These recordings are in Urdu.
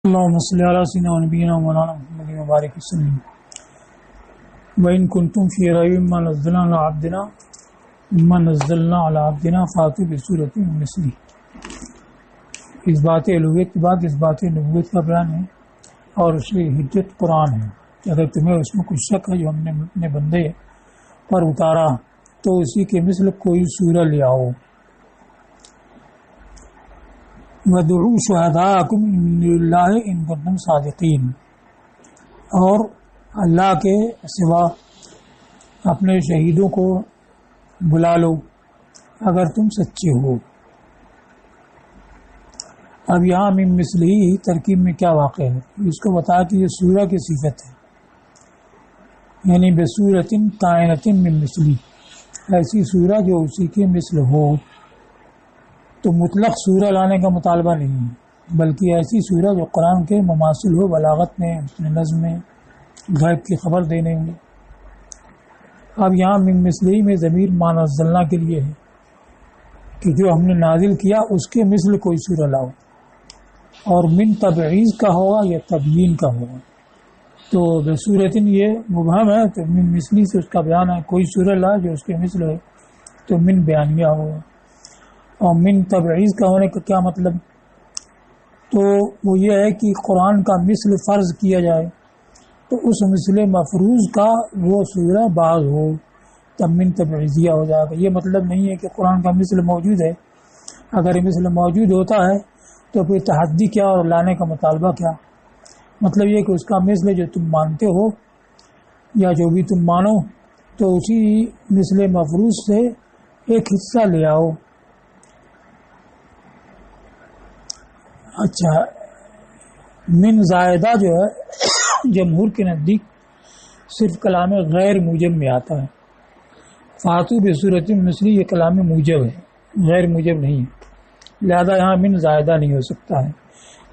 اللهم صل على سيدنا ونبينا ومولانا محمد وبارك وسلم وإن كنتم في ريب مما نزلنا على عبدنا فاتوا بسورة من مثله. اس بات الوہیت کے بعد اس بات نبوت کا بیان ہے اور اس کی حجت قرآن ہے کہ اگر تمہیں اس میں کچھ شک ہے جو ہم نے اپنے بندے پر اتارا تو اسی کے مثل کوئی سورہ لے آؤ. وَدُعُوا شُهَدَاءَكُم مِّن دُونِ اللَّهِ إِن كُنتُمْ صَادِقِينَ، اور اللہ کے سوا اپنے شہیدوں کو بلا لو اگر تم سچے ہو. اب یہاں من مثلی ترکیب میں کیا واقع ہے، اس کو بتا کہ یہ سورہ کی صفت ہے، یعنی بصورت کائنۃ من مثلی، ایسی سورہ جو اسی کے مثل ہو. تو مطلق سورہ لانے کا مطالبہ نہیں ہے، بلکہ ایسی سورہ جو قرآن کے مماثل ہو، بلاغت میں، نظم میں، غیب کی خبر دینے میں. اب یہاں من مثلی میں ضمیر ما نزلنا کے لیے ہے کہ جو ہم نے نازل کیا اس کے مثل کوئی سورہ لاؤ، اور من تبعیض کا ہوگا یا تبیین کا ہوگا. تو بصورتن یہ مبہم ہے، تو من مثلی سے اس کا بیان ہے کوئی سورہ لا جو اس کے مثل ہے، تو من بیانیہ ہوگا. اور من تبعیض کا ہونے کا کیا مطلب، تو وہ یہ ہے کہ قرآن کا مثل فرض کیا جائے تو اس مثل مفروض کا وہ سورہ بعض ہو، تب من تبعیضیہ ہو جائے گا. یہ مطلب نہیں ہے کہ قرآن کا مثل موجود ہے، اگر مثل موجود ہوتا ہے تو پھر تحدی کیا اور لانے کا مطالبہ کیا. مطلب یہ کہ اس کا مثل جو تم مانتے ہو یا جو بھی تم مانو تو اسی مثل مفروض سے ایک حصہ لے آؤ. اچھا، من زائدہ جو ہے جمہور کے نزدیک صرف کلام غیر موجب میں آتا ہے. فاتو بصورت مثلی یہ کلام موجب ہے، غیر موجب نہیں ہے، لہذا یہاں من زائدہ نہیں ہو سکتا ہے.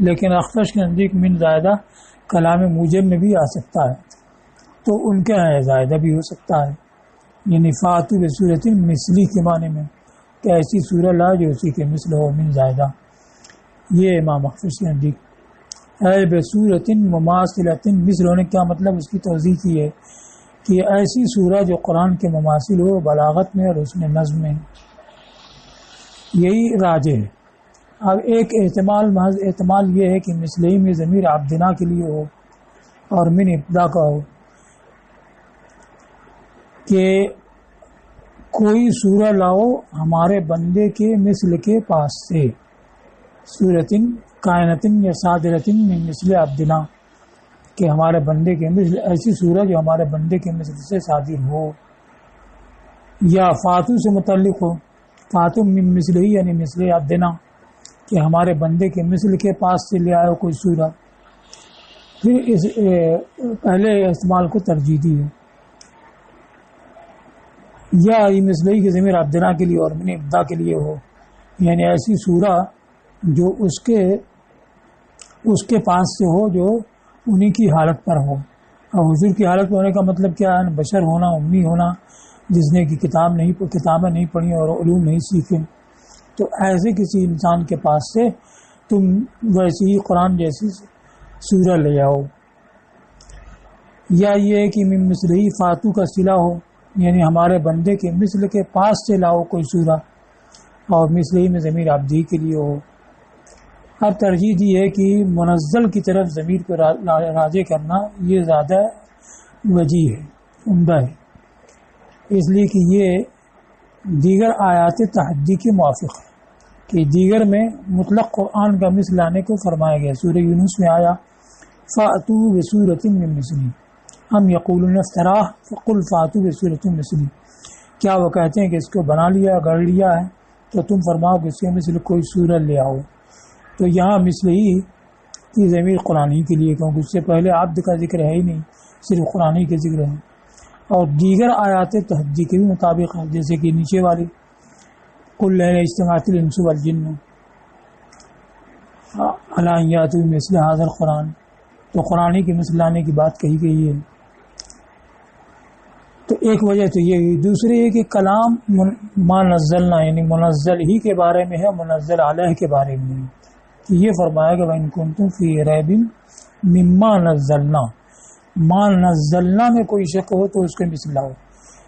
لیکن اخفش کے نزدیک من زائدہ کلام موجب میں بھی آ سکتا ہے، تو ان کے یہاں زائدہ بھی ہو سکتا ہے. یعنی فاتو بصورت مثلی کے معنی میں کہ ایسی سورہ لا جو اسی کے مثل ہو، من زائدہ. یہ امام اخفش کے نزدیک اے بصورت مماثلۃ مثل ہونے کیا مطلب، اس کی توضیح کی ہے کہ ایسی سورہ جو قرآن کے مماثل ہو، بلاغت میں اور اس میں نظم میں. یہی راجح ہے. اب ایک احتمال، محض احتمال یہ ہے کہ مثلی میں ضمیر عبدنا کے لیے ہو اور من ابتدا کا ہو، کہ کوئی سورہ لاؤ ہمارے بندے کے مثل کے پاس سے، سورتن کائنتن یا صادرتن من مثل عبدنا، کہ ہمارے بندے کے مثل ایسی سورہ جو ہمارے بندے کے مثل سے صادر ہو. یا فاتو سے متعلق ہو، فاتو من مثل ہی یعنی مثل عبدنا، کہ ہمارے بندے کے مثل کے پاس سے لے آئے کوئی سورہ. پھر اس پہلے استعمال کو ترجیح دی ہے. یا مثلی کے ضمیر عبدنا کے لیے اور من ابدا کے لیے ہو، یعنی ایسی سورہ جو اس کے پاس سے ہو جو انہی کی حالت پر ہو. اور حضور کی حالت پر ہونے کا مطلب کیا ہے، بشر ہونا، امی ہونا، جس نے کی کتابیں نہیں پڑھی اور علوم نہیں سیکھے. تو ایسے کسی انسان کے پاس سے تم ویسی ہی قرآن جیسی سورہ لے آؤ. یا یہ کہ من مثلی فاتو کا صلہ ہو، یعنی ہمارے بندے کے مثل کے پاس سے لاؤ کوئی سورہ، اور مثلی میں ضمیر عبدی کے لیے ہو. اب ترجیح دی ہے کہ منزل کی طرف ضمیر کو راجع کرنا یہ زیادہ وجیح ہے، عمدہ ہے، اس لیے کہ یہ دیگر آیات تحدی کے موافق ہے کہ دیگر میں مطلق قرآن کا مثل لانے کو فرمایا گیا. سورہ یونس میں آیا فَأْتُوا بِسُورَةٍ مِّن مِّثْلِهِ أَمْ يَقُولُونَ افْتَرَاهُ فَقُلْ فَأْتُوا بِسُورَةٍ مِّثْلِهِ، کیا وہ کہتے ہیں کہ اس کو بنا لیا، گڑھ لیا ہے، تو تم فرماؤ کہ اس کے مثل کوئی سورہ لے آؤ. تو یہاں مثل ہی کی ضمیر قرآن ہی کے لیے، کیونکہ اس سے پہلے عبد کا ذکر ہے ہی نہیں، صرف قرآن ہی کے ذکر ہے. اور دیگر آیات تحدی کے بھی مطابق ہے، جیسے کہ نیچے والی قل لئن اجتمعت الانس والجن علی ان یأتوا بمثل ھذا القرآن، تو قرآن ہی کے مثل لانے کی بات کہی گئی ہے. تو ایک وجہ تو یہ ہوئی. دوسری یہ کہ کلام ما نزلنا یعنی منزل ہی کے بارے میں ہے، منزل علیہ کے بارے میں، یہ فرمایا کہ وَإِن كُنتُمْ فِي رَيْبٍ مِّمَّا نَزَّلْنَا، ما نزلنا میں کوئی شک ہو تو اس کے مثل لاؤ،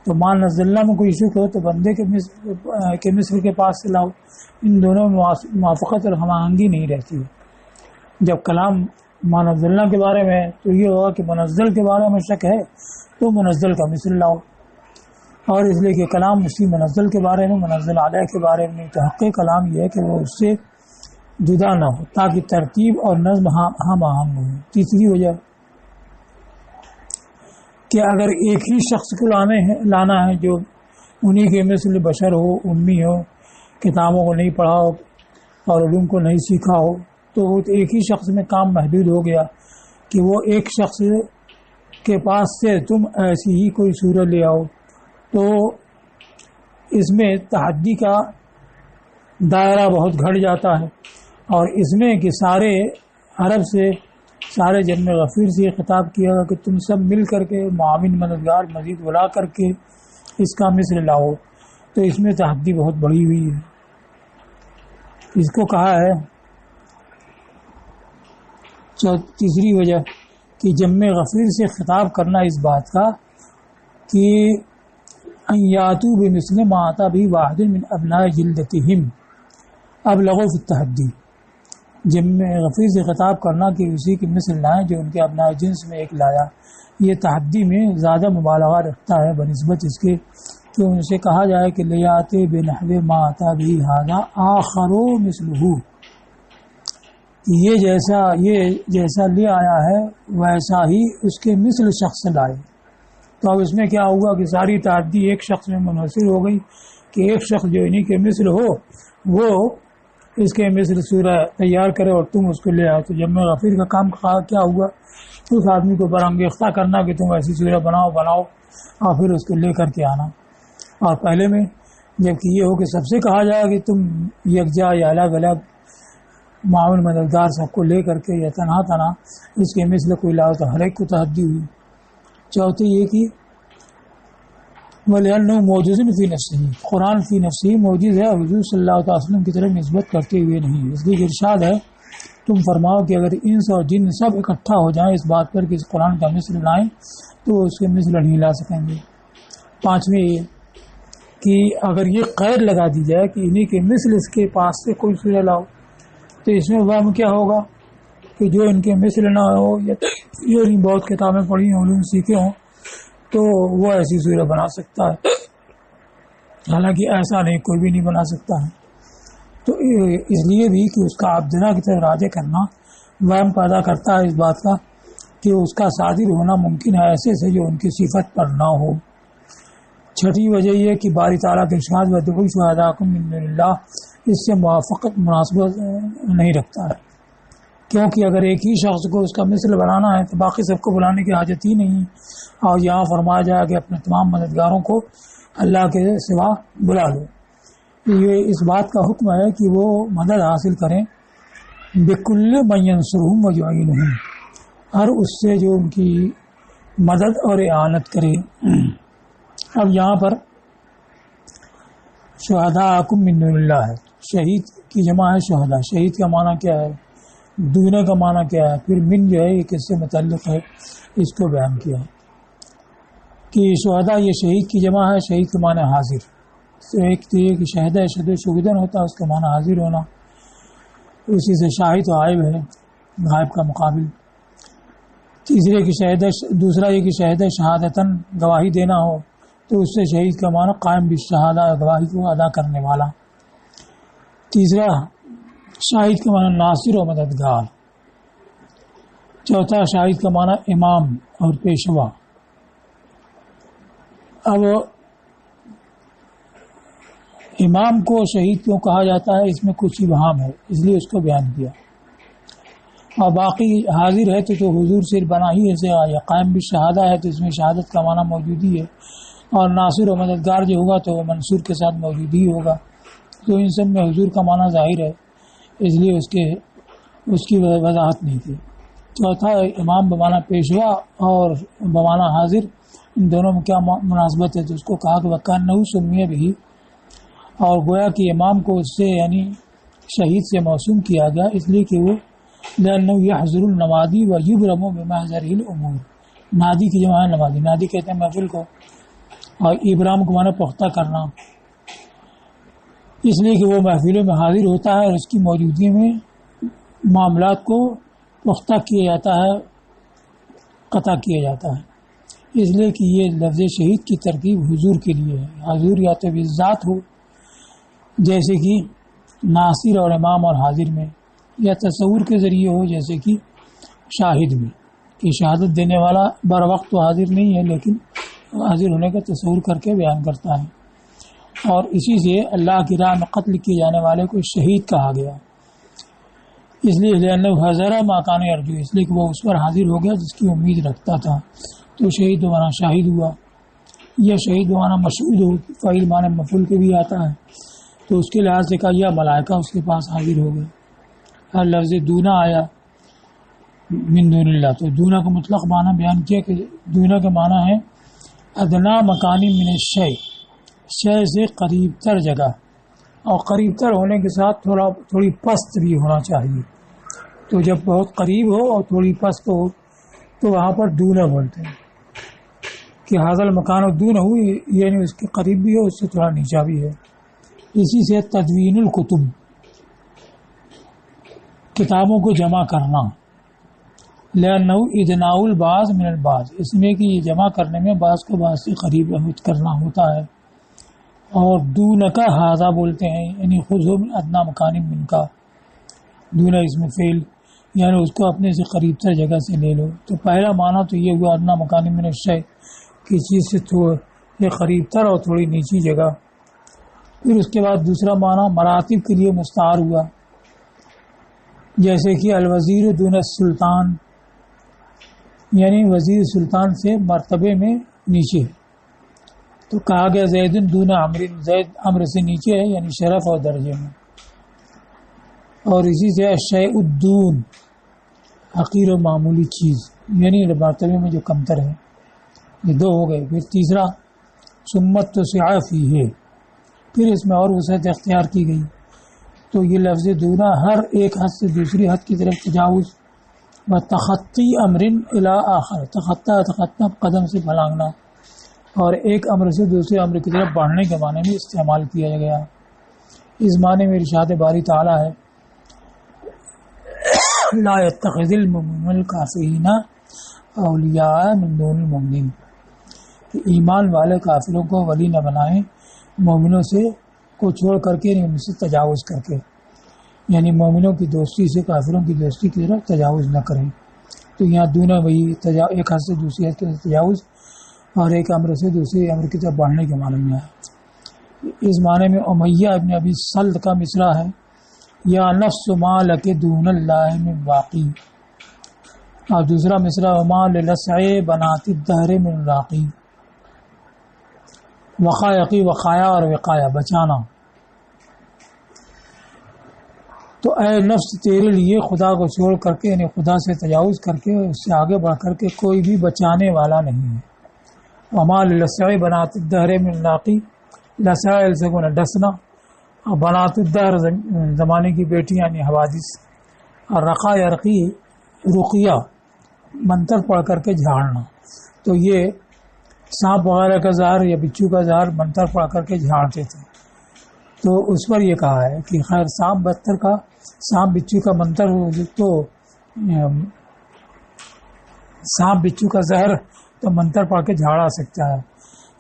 تو ما نزلنا میں کوئی شک ہو تو بندے کے مثل کے پاس سے لاؤ. ان دونوں میں موافقت اور ہم آہنگی نہیں رہتی ہے. جب کلام ما نزلنا کے بارے میں تو یہ ہوگا کہ منزل کے بارے میں شک ہے تو منزل کا مثل لاؤ، اور اس لیے کہ کلام اسی منزل کے بارے میں منزل علیہ کے بارے میں نہیں، تو حق کلام یہ ہے کہ وہ اس سے جدا نہ ہو تاکہ ترتیب اور نظم ہم آہنگ ہو. تیسری وجہ کہ اگر ایک ہی شخص کو لانا ہے جو انہی کے مثل بشر ہو، امی ہو، کتابوں کو نہیں پڑھا ہو اور علوم کو نہیں سیکھا ہو، تو ایک ہی شخص میں کام محدود ہو گیا کہ وہ ایک شخص کے پاس سے تم ایسی ہی کوئی صورت لے آؤ، تو اس میں تحدی کا دائرہ بہت گھٹ جاتا ہے. اور اس میں کہ سارے عرب سے، سارے جن غفیر سے یہ خطاب کیا گا کہ تم سب مل کر کے معاون مددگار مزید بلا کر کے اس کا مثل لاؤ، تو اس میں تحدی بہت بڑی ہوئی ہے. اس کو کہا ہے تیسری وجہ کہ جمع غفیر سے خطاب کرنا اس بات کا کہ ان یاتوا بمثل ما آتا بھی واحد من ابناء جلدتہم ابلغوا فی التحدی. جمع غفیر سے خطاب کرنا کہ اسی کی مثل لائیں جو ان کے ابناء جنس میں ایک لایا، یہ تحدی میں زیادہ مبالغہ رکھتا ہے بنسبت اس کے کہ ان سے کہا جائے کہ لیاتے بنحو ما آتا بھی ھذا آخر مثلہ، یہ جیسا لے آیا ہے ویسا ہی اس کے مثل شخص لائے. تو اب اس میں کیا ہوا کہ ساری تعدی ایک شخص میں منحصر ہو گئی کہ ایک شخص جو انہی کے مثل ہو وہ اس کے مثل سورہ تیار کرے اور تم اس کو لے آؤ. تو جمع غفیر کا کام کیا ہوا؟ اس آدمی کو برانگیختہ کرنا کہ تم ایسی سورہ بناؤ اور پھر اس کو لے کر کے آنا. اور پہلے میں جبکہ یہ ہو کہ سب سے کہا جائے کہ تم یکجا یا الگ الگ معاون مددگار سب کو لے کر کے یا تنہا اس کے مثل کوئی لاؤ، تو ہر ایک کو تحدی ہوئی. چوتھی یہ کہ وَلِأَنَّهُ مُعْجِزٌ فِي نَفْسِهِ، قرآن فی نفسی موجز ہے اور حضور صلی اللہ علیہ وسلم کی طرف نسبت کرتے ہوئے نہیں. اس لیے ارشاد ہے تم فرماؤ کہ اگر انس اور جن سب اکٹھا ہو جائیں اس بات پر کہ اس قرآن کا مثل لائیں تو اس کے مثل نہیں لا سکیں گے. پانچویں یہ کہ اگر یہ قید لگا دی جائے کہ انہی کے مثل اس کے پاس سے کوئی سورہ لاؤ، تو اس میں وہم کیا ہوگا کہ جو ان کے مثل نہ ہو یا بہت کتابیں پڑھی ہوں، علوم سیکھے ہوں، تو وہ ایسی سورہ بنا سکتا ہے. حالانکہ ایسا نہیں، کوئی بھی نہیں بنا سکتا ہے. تو اس لیے بھی کہ اس کا عبداللہ کی طرف راجع کرنا وہم پیدا کرتا ہے اس بات کا کہ اس کا صادر ہونا ممکن ہے ایسے سے جو ان کی صفت پر نہ ہو. چھٹی وجہ یہ کہ باری تعالیٰ کے ارشاد وَادْعُوا شُهَدَاءَکُم مِّن دُونِ اللَّہِ اس سے مناسبت نہیں رکھتا ہے، کیونکہ اگر ایک ہی شخص کو اس کا مثل بنانا ہے تو باقی سب کو بلانے کی حاجت ہی نہیں. اور یہاں فرمایا جائے کہ اپنے تمام مددگاروں کو اللہ کے سوا بلا لو. یہ اس بات کا حکم ہے کہ وہ مدد حاصل کریں بِكُلِّ مَن يَنصُرُهُمْ وَيُعِينُهُمْ، ہر اس سے جو ان کی مدد اور اعانت کرے. اب یہاں پر شہداءکم من دون اللہ ہے، شہید کی جمع ہے شہداء. شہید کا معنی کیا ہے، دونے کا معنی کیا ہے، پھر من جو ہے یہ کس سے متعلق ہے اس کو بیان کیا کہ شہداء یہ شہید کی جمع ہے. شہید کا معنی حاضر. ایک تو یہ کہ شہدہ شہیدن ہوتا ہے، اس کا معنی حاضر ہونا، اسی سے شاہد و غائب ہے، غائب کا مقابل. دوسرا یہ کہ شہدہ شہادتاً گواہی دینا ہو، تو اس سے شہید کا معنی قائم بالشہادہ گواہی کو ادا کرنے والا. تیسرا شاہد کا معنی ناصر و مددگار. چوتھا شاہد کا معنی امام اور پیشوا. اب امام کو شہید کیوں کہا جاتا ہے، اس میں کچھ ابہام ہے، اس لیے اس کو بیان کیا. اور باقی حاضر ہے تو حضور سے بنا ہی ایسے یا قائم بھی شہادہ ہے تو اس میں شہادت کا معنی موجودی ہے. اور ناصر و مددگار جو ہوگا تو منصور کے ساتھ موجود ہی ہوگا. تو ان سب میں حضور کا معنی ظاہر ہے، اس لیے اس کی وضاحت نہیں تھی. چوتھا امام بمانا پیشوا اور بمانا حاضر، ان دونوں میں کیا مناسبت ہے، تو اس کو کہا کہ وَكَأَنَّهُ سُمِّيَ بِهِ، اور گویا کہ امام کو اس سے یعنی شہید سے موسوم کیا گیا اس لیے کہ وہ لأنه يحضر النوادی و یبرم بمحضره الامور. نادی کی جمع ہے نوادی. نادی کہتے ہیں محفل کو، اور ابرام کو مانا پختہ کرنا، اس لیے کہ وہ محفلوں میں حاضر ہوتا ہے اور اس کی موجودگی میں معاملات کو پختہ کیا جاتا ہے، قطع کیا جاتا ہے. اس لیے کہ یہ لفظ شہید کی ترکیب حضور کے لیے ہے. حضور یا تو ذات ہو جیسے کہ ناصر اور امام اور حاضر میں، یا تصور کے ذریعے ہو جیسے کہ شاہد میں، کہ شہادت دینے والا بر وقت تو حاضر نہیں ہے لیکن حاضر ہونے کا تصور کر کے بیان کرتا ہے. اور اسی سے اللہ کی راہ میں قتل کیے جانے والے کو شہید کہا گیا، اس لیے حضرہ ماکان ارجو، اس لیے کہ وہ اس پر حاضر ہو گیا جس کی امید رکھتا تھا. تو شہید مانا شاہد ہوا، یا شہید مانا مشہود ہو، فعیل مانا مفعول کے بھی آتا ہے. تو اس کے لحاظ سے کہا یا ملائکہ اس کے پاس حاضر ہو گئے. ہر لفظ دونا آیا من دون اللہ، تو دونا کا مطلق معنی بیان کیا کہ دونا کا معنی ہے ادنا مکانی من الشیء، شے سے قریب تر جگہ، اور قریب تر ہونے کے ساتھ تھوڑی پست بھی ہونا چاہیے. تو جب بہت قریب ہو اور تھوڑی پست ہو تو وہاں پر دونا بولتے ہیں کہ حاضر مکان و دون ہو، یعنی اس کے قریب بھی ہو، اس سے تھوڑا نیچا بھی ہے. اسی سے تدوین الکتب، کتابوں کو جمع کرنا، لأنہ ادناء البعض من البعض، اس میں کہ یہ جمع کرنے میں بعض کو بعض سے قریب کرنا ہوتا ہے. اور دون کا ہاذا بولتے ہیں، یعنی خود ہو من ادنا مکان من کا، دون اس میں فعل، یعنی اس کو اپنے سے قریب تر جگہ سے لے لو. تو پہلا معنی تو یہ ہوا ادنا مکان من الشیء، کسی چیز سے تھوڑے قریب تر اور تھوڑی نیچی جگہ. پھر اس کے بعد دوسرا معنی مراتب کے لیے مستعار ہوا، جیسے کہ الوزیر دون السلطان، یعنی وزیر سلطان سے مرتبے میں نیچے. تو کہا گیا زید دون عمر، زید عمر سے نیچے ہے یعنی شرف اور درجے میں. اور اسی سے الشیء الدون، حقیر و معمولی چیز، یعنی مرتبے میں جو کمتر ہے. یہ دو ہو گئے. پھر تیسرا سمت تو سعافی ہے، پھر اس میں اور وسعت اختیار کی گئی. تو یہ لفظ دونا ہر ایک حد سے دوسری حد کی طرف تجاوز، و تخطی امر الی آخر، تخطی قدم سے پھلانگنا، اور ایک امر سے دوسرے امر کی طرف بڑھنے کے معنی میں استعمال کیا گیا. اس معنی میں ارشاد باری تعالی ہے لا يتخذ المؤمنون الکافرین اولیاء من دون المؤمنین، کہ ایمان والے کافروں کو ولی نہ بنائیں مومنوں سے کو چھوڑ کر کے، ان سے تجاوز کر کے، یعنی مومنوں کی دوستی سے کافروں کی دوستی کی طرف تجاوز نہ کریں. تو یہاں دونوں وہی ایک حد سے دوسری حد کی طرف تجاوز اور ایک امر سے دوسری امر کی طرف بڑھنے کے معنی میں ہے. اس معنی میں امیہ ابن ابی سلط کا مصرع ہے یا نفس ما لک دون اللہ من باقی، اور دوسرا مصرع وما للسع بنات الدہر من راقی. وقایقی، وقایا اور وقایا بچانا. تو اے نفس تیرے لیے خدا کو چھوڑ کر کے، یعنی خدا سے تجاوز کر کے، اس سے آگے بڑھ کر کے کوئی بھی بچانے والا نہیں ہے. وما للسع بنات الدہر من راقی، لسع سے ڈسنا، اور بنات الدہر زمانے کی بیٹیاں یعنی حوادث، اور رقا یرقی رقیہ منتر پڑھ کر کے جھاڑنا. تو یہ سانپ وغیرہ کا زہر یا بچھو کا زہر منتر پڑھ کر کے جھاڑتے تھے. تو اس پر یہ کہا ہے کہ خیر سانپ بچھو کا منتر، تو سانپ بچھو کا زہر تو منتر پڑھ کے جھاڑا سکتا ہے،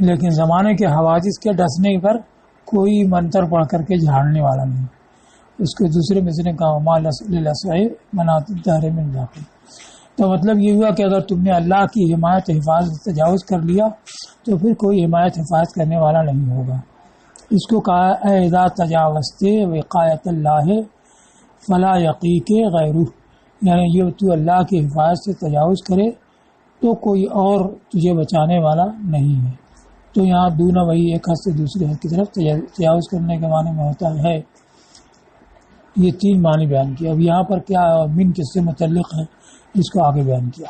لیکن زمانے کے حوادث کے ڈسنے پر کوئی منتر پڑھ کر کے جھاڑنے والا نہیں. اس کو دوسرے میں نے کہا وما للسع بنات الدہر من راقی. تو مطلب یہ ہوا کہ اگر تم نے اللہ کی حمایت حفاظت تجاوز کر لیا تو پھر کوئی حمایت حفاظت کرنے والا نہیں ہوگا. اس کو کہا اے اذا تجاوزتے وقایت اللہ فلا یقیک غیرہ، یعنی یہ تو اللہ کی حفاظت سے تجاوز کرے تو کوئی اور تجھے بچانے والا نہیں ہے. تو یہاں دونوں وہی ایک حد سے دوسری حد کی طرف تجاوز کرنے کے معنی میں ہوتا ہے. یہ تین معنی بیان کیا. اب یہاں پر کیا من کس سے متعلق ہے اس کو آگے بیان کیا.